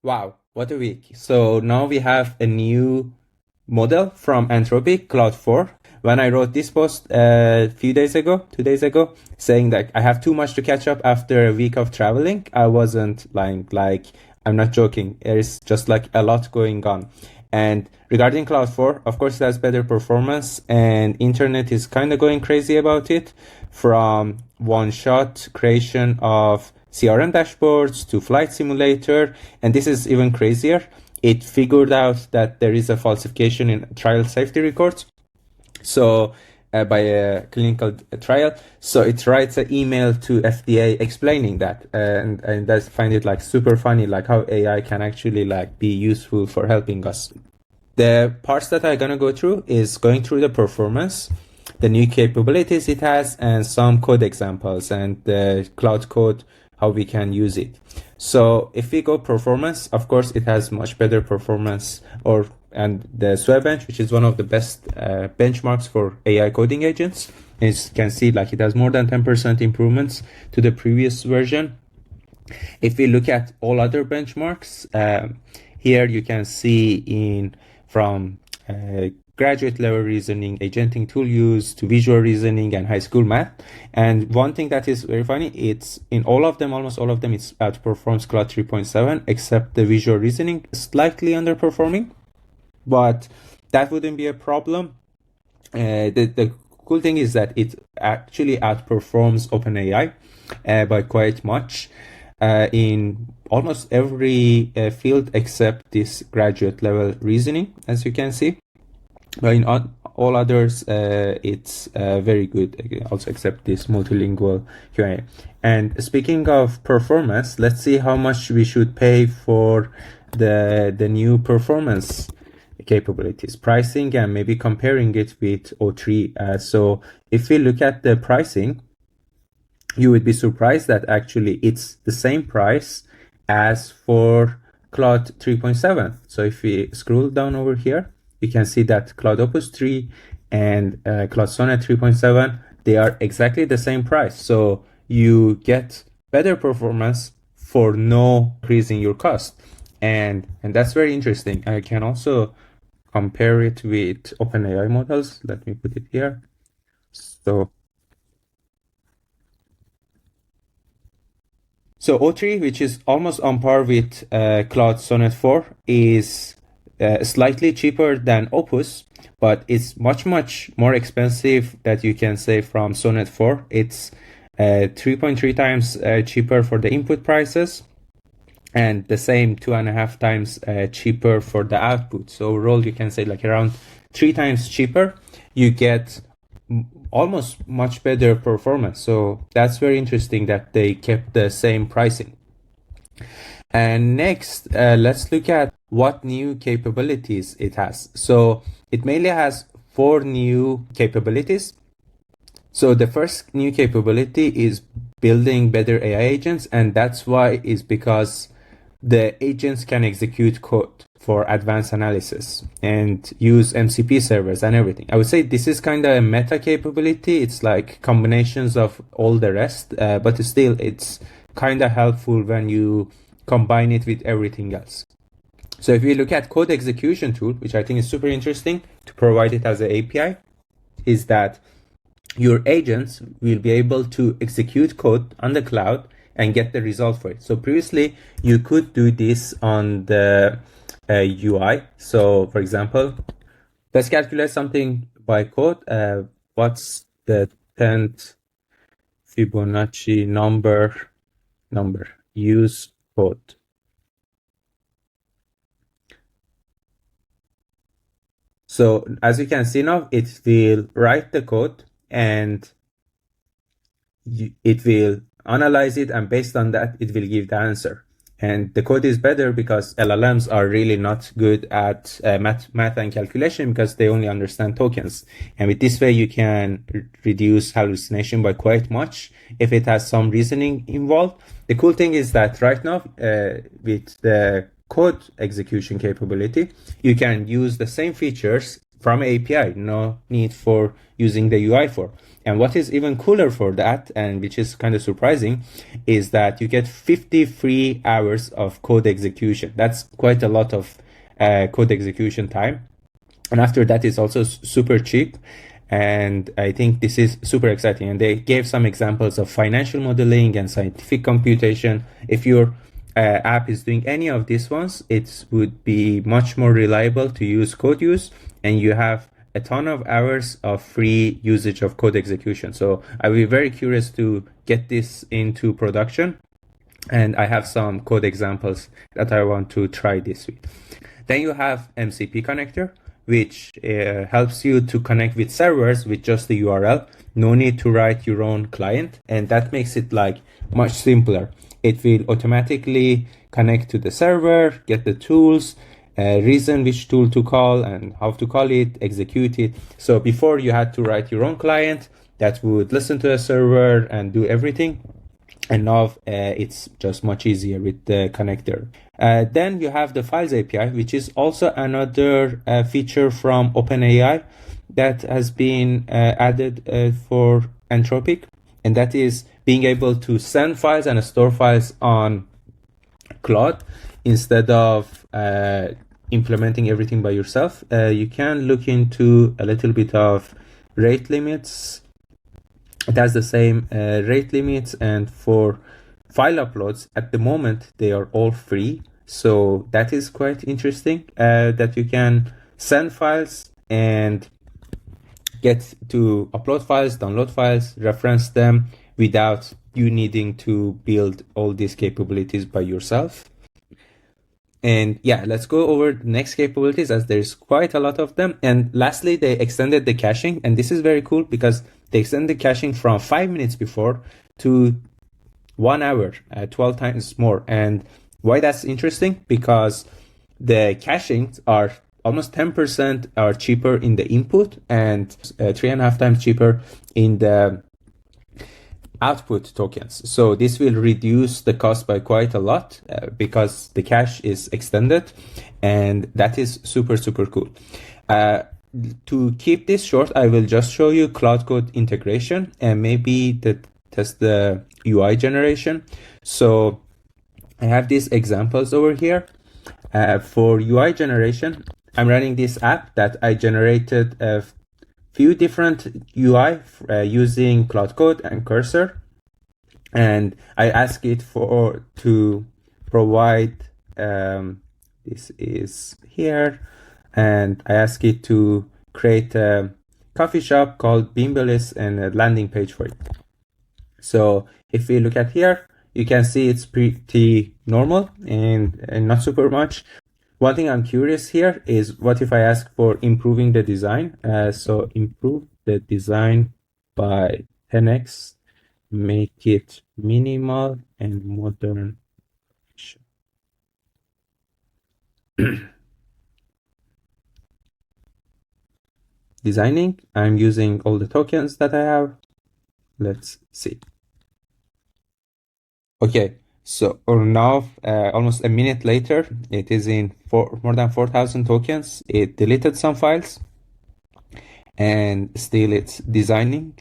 Wow, what a week. So now we have a new model from Anthropic, Claude 4. When I wrote this post a few days ago, 2 days ago, saying that I have too much to catch up after a week of traveling, I wasn't lying. Like, I'm not joking. There's just like a lot going on. And regarding Cloud 4, of course, it has better performance, and internet is kind of going crazy about it, from one-shot creation of CRM dashboards to flight simulator. And this is even crazier. It figured out that there is a falsification in trial safety records. So by a clinical trial. So it writes an email to FDA explaining that. And I find it like super funny, like how AI can actually like be useful for helping us. The parts that I'm gonna go through is going through the performance, the new capabilities it has, and some code examples and the cloud code, how we can use it. So if we go performance, of course, it has much better performance, and the Swearbench, which is one of the best benchmarks for AI coding agents. As you can see, like it has more than 10% improvements to the previous version. If we look at all other benchmarks, here you can see from graduate level reasoning, agentic tool use, to visual reasoning and high school math. And one thing that is very funny, it's in all of them, almost all of them, it outperforms Claude 3.7, except the visual reasoning slightly underperforming, but that wouldn't be a problem. The cool thing is that it actually outperforms OpenAI by quite much in almost every field except this graduate level reasoning, as you can see. But in all others, it's very good, also except this multilingual Q&A. And speaking of performance, let's see how much we should pay for the new performance capabilities, pricing, and maybe comparing it with O3. So if we look at the pricing, you would be surprised that actually it's the same price as for Claude 3.7. So if we scroll down over here, you can see that Claude Opus 3 and Claude Sonnet 3.7, they are exactly the same price. So you get better performance for no increase in your cost. And that's very interesting. I can also compare it with OpenAI models. Let me put it here. So O3, which is almost on par with Claude Sonnet 4, is slightly cheaper than Opus, but it's much more expensive that you can say from Sonnet 4. It's 3.3 times cheaper for the input prices, and the same 2.5 times cheaper for the output. So overall, you can say like around 3 times cheaper. You get almost much better performance. So that's very interesting that they kept the same pricing. And next, let's look at what new capabilities it has. So it mainly has 4 new capabilities. So the first new capability is building better AI agents, and that's why is because the agents can execute code for advanced analysis and use MCP servers and everything. I would say this is kind of a meta capability. It's like combinations of all the rest, but still it's kind of helpful when you combine it with everything else. So if we look at code execution tool, which I think is super interesting to provide it as an API, is that your agents will be able to execute code on the cloud and get the result for it. So previously you could do this on the UI. So for example, let's calculate something by code. What's the 10th Fibonacci number? Use code. So as you can see now, it will write the code and it will analyze it, and based on that, it will give the answer. And the code is better because LLMs are really not good at math and calculation because they only understand tokens. And with this way, you can reduce hallucination by quite much if it has some reasoning involved. The cool thing is that right now, with the code execution capability, you can use the same features from API, no need for using the UI for. And what is even cooler for that, and which is kind of surprising, is that you get 50 free hours of code execution. That's quite a lot of code execution time. And after that, it's also super cheap. And I think this is super exciting. And they gave some examples of financial modeling and scientific computation. If your app is doing any of these ones, it would be much more reliable to use CodeUse, and you have a ton of hours of free usage of code execution. So I'll be very curious to get this into production. And I have some code examples that I want to try this week. Then you have MCP connector, which helps you to connect with servers with just the URL. No need to write your own client. And that makes it like much simpler. It will automatically connect to the server, get the tools, reason which tool to call and how to call it, execute it. So before you had to write your own client that would listen to a server and do everything. And now it's just much easier with the connector. Then you have the Files API, which is also another feature from OpenAI that has been added for Anthropic. And that is being able to send files and store files on Claude instead of implementing everything by yourself. You can look into a little bit of rate limits. It has the same rate limits, and for file uploads, at the moment, they are all free. So that is quite interesting that you can send files and get to upload files, download files, reference them without you needing to build all these capabilities by yourself. And yeah, let's go over the next capabilities, as there's quite a lot of them. And lastly, they extended the caching, and this is very cool because they extended the caching from 5 minutes before to 1 hour, 12 times more. And why that's interesting? Because the cachings are almost 10% are cheaper in the input and 3.5 times cheaper in the output tokens. So this will reduce the cost by quite a lot because the cache is extended, and that is super, super cool. To keep this short, I will just show you Cloud Code integration and maybe test the UI generation. So I have these examples over here. For UI generation, I'm running this app that I generated a few different UI using Cloud Code and Cursor. And I ask it to provide, this is here, and I ask it to create a coffee shop called Beanballis and a landing page for it. So if we look at here, you can see it's pretty normal and not super much. One thing I'm curious here is what if I ask for improving the design? So improve the design by 10x, make it minimal and modern. Designing, I'm using all the tokens that I have. Let's see. Okay, so now almost a minute later, it is in more than 4,000 tokens. It deleted some files and still it's designing.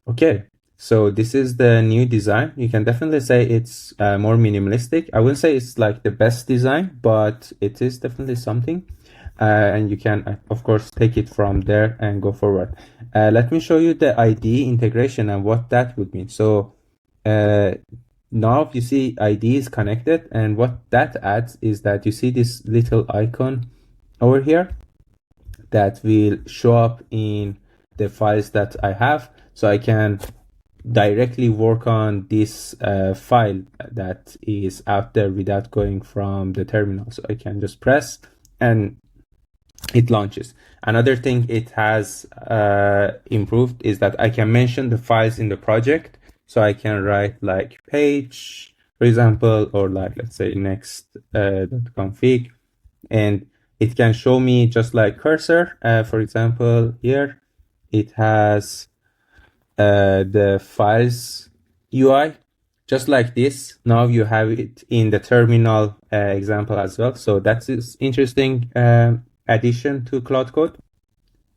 Okay, so this is the new design. You can definitely say it's more minimalistic. I wouldn't say it's like the best design, but it is definitely something. And you can, of course, take it from there and go forward. Let me show you the ID integration and what that would mean. So now you see ID is connected, and what that adds is that you see this little icon over here that will show up in the files that I have. So I can directly work on this file that is out there without going from the terminal. So I can just press and it launches. Another thing it has improved is that I can mention the files in the project. So I can write like page, for example, or like, let's say next.config, and it can show me just like cursor. For example, here it has the files UI, just like this. Now you have it in the terminal example as well. So that is interesting addition to Claude Code.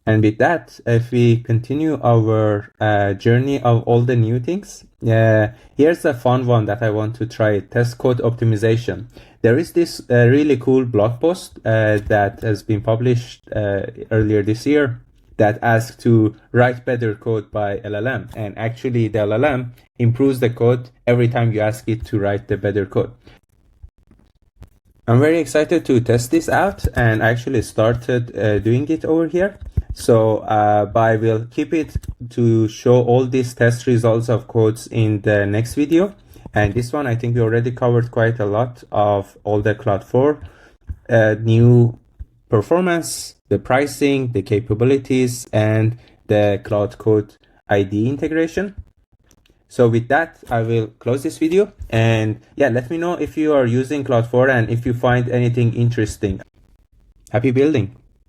And with that, if we continue our journey of all the new things, here's a fun one that I want to try, test code optimization. There is this really cool blog post that has been published earlier this year that asks to write better code by LLM. And actually the LLM improves the code every time you ask it to write the better code. I'm very excited to test this out, and I actually started doing it over here. So but I will keep it to show all these test results of codes in the next video. And this one, I think we already covered quite a lot of all the Claude 4 new performance, the pricing, the capabilities, and the Claude Code ID integration. So with that, I will close this video, and yeah, let me know if you are using Claude 4 and if you find anything interesting. Happy building!